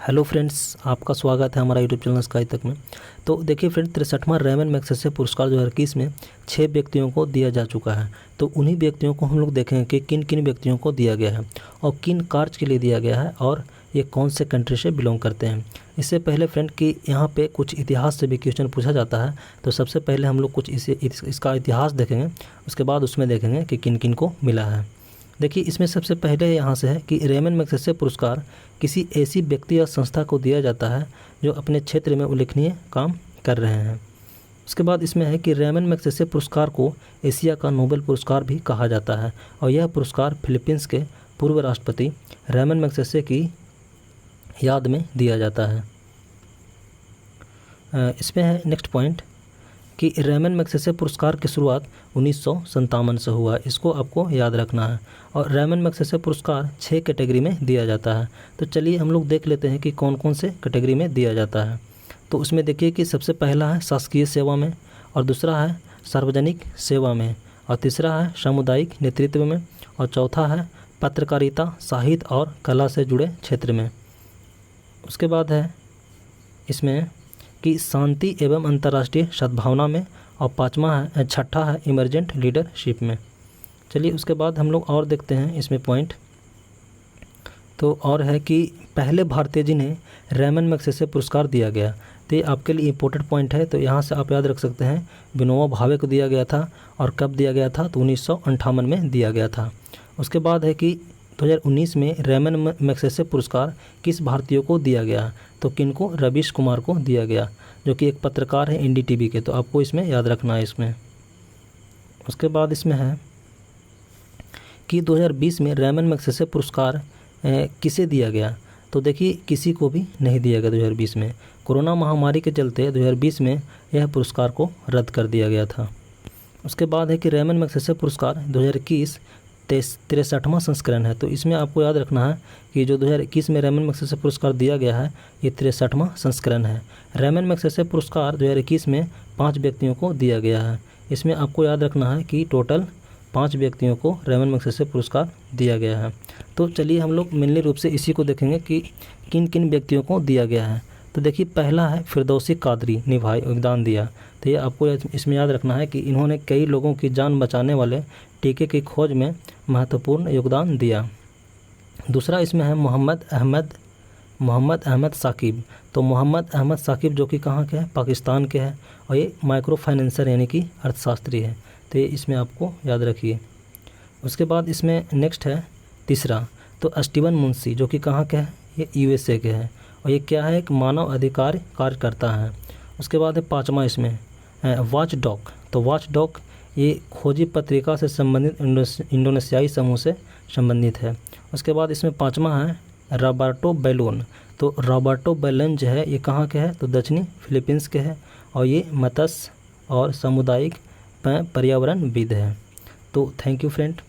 Hello friends, आपका स्वागत है हमारा यूट्यूब चैनल स्काई तक में। तो देखिए फ्रेंड, 63वां रेमन मैग्सेसे पुरस्कार 2021 में 6 व्यक्तियों को दिया जा चुका है। तो उन्हीं व्यक्तियों को हम लोग देखेंगे कि किन किन व्यक्तियों को दिया गया है और किन कार्य के लिए दिया गया है और ये कौन से कंट्री से बिलोंग करते हैं। इससे पहले फ्रेंड कि यहाँ पे कुछ इतिहास से भी क्वेश्चन पूछा जाता है, तो सबसे पहले हम लोग कुछ इसका इतिहास देखेंगे, उसके बाद उसमें देखेंगे कि किन किन को मिला है। देखिए इसमें सबसे पहले यहाँ से है कि रेमन मैग्सेसे पुरस्कार किसी ऐसी व्यक्ति या संस्था को दिया जाता है जो अपने क्षेत्र में उल्लेखनीय काम कर रहे हैं। उसके बाद इसमें है कि रेमन मैग्सेसे पुरस्कार को एशिया का नोबेल पुरस्कार भी कहा जाता है और यह पुरस्कार फिलीपींस के पूर्व राष्ट्रपति रेमन मैग्सेसे की याद में दिया जाता है। इसमें है नेक्स्ट पॉइंट कि रेमन मैग्सेसे पुरस्कार की शुरुआत 1957 से हुआ, इसको आपको याद रखना है। और रेमन मैग्सेसे पुरस्कार 6 कैटेगरी में दिया जाता है। तो चलिए हम लोग देख लेते हैं कि कौन कौन से कैटेगरी में दिया जाता है। तो उसमें देखिए कि सबसे पहला है शासकीय सेवा में, और दूसरा है सार्वजनिक सेवा में, और तीसरा है सामुदायिक नेतृत्व में, और चौथा है पत्रकारिता, साहित्य और कला से जुड़े क्षेत्र में। उसके बाद है इसमें कि शांति एवं अंतर्राष्ट्रीय सद्भावना में, और छठा है इमरजेंट लीडरशिप में। चलिए उसके बाद हम लोग और देखते हैं इसमें पॉइंट। तो और है कि पहले भारतीय जिन्हें रेमन मैग्सेसे पुरस्कार दिया गया, तो ये आपके लिए इम्पोर्टेंट पॉइंट है। तो यहाँ से आप याद रख सकते हैं विनोबा भावे को दिया गया था, और कब दिया गया था, तो 1958 में दिया गया था। उसके बाद है कि 2019 में रेमन मैग्सेसे पुरस्कार किस भारतीय को दिया गया, तो किनको, रवीश कुमार को दिया गया, जो कि एक पत्रकार है एनडीटीवी के। तो आपको इसमें याद रखना है इसमें। उसके बाद इसमें है कि 2020 में रेमन मैग्सेसे पुरस्कार किसे दिया गया, तो देखिए किसी को भी नहीं दिया गया 2020 में। कोरोना महामारी के चलते 2020 में यह पुरस्कार को रद्द कर दिया गया था। उसके बाद है कि रेमन मैग्सेसे पुरस्कार 2021 63वां संस्करण है। तो इसमें आपको याद रखना है कि जो 2021 में रेमन मैग्सेसे पुरस्कार दिया गया है, ये 63वां संस्करण है। रेमन मैग्सेसे पुरस्कार 2021 में 5 व्यक्तियों को दिया गया है। इसमें आपको याद रखना है कि टोटल 5 व्यक्तियों को रेमन मैग्सेसे पुरस्कार दिया गया है। तो चलिए हम लोग मेनली रूप से इसी को देखेंगे कि किन किन व्यक्तियों को दिया गया है। तो देखिए पहला है फिरदौसी कादरी ने भाई योगदान दिया। तो ये आपको इसमें याद रखना है कि इन्होंने कई लोगों की जान बचाने वाले टीके की खोज में महत्वपूर्ण योगदान दिया। दूसरा इसमें है मोहम्मद अहमद साकिब। तो मोहम्मद अहमद साकिब जो कि कहाँ के हैं, पाकिस्तान के हैं, और ये माइक्रो फाइनेंसर यानी कि अर्थशास्त्री है। तो ये इसमें आपको याद रखिए। उसके बाद इसमें नेक्स्ट है तीसरा, तो स्टीवन मुंशी जो कि कहाँ के हैं, ये यूएसए के हैं, और ये क्या है, एक मानव अधिकार कार्यकर्ता है। उसके बाद है पाँचवा इसमें वॉच डॉग। तो वॉच डॉग ये खोजी पत्रिका से संबंधित इंडोनेशियाई समूह से संबंधित है। उसके बाद इसमें पाँचवा है रॉबर्टो बैलोन। तो रॉबर्टो बैलोन जो है ये कहाँ के हैं, तो दक्षिणी फिलीपींस के हैं, और ये मत्स्य और सामुदायिक पर्यावरणविद है। तो थैंक यू फ्रेंड।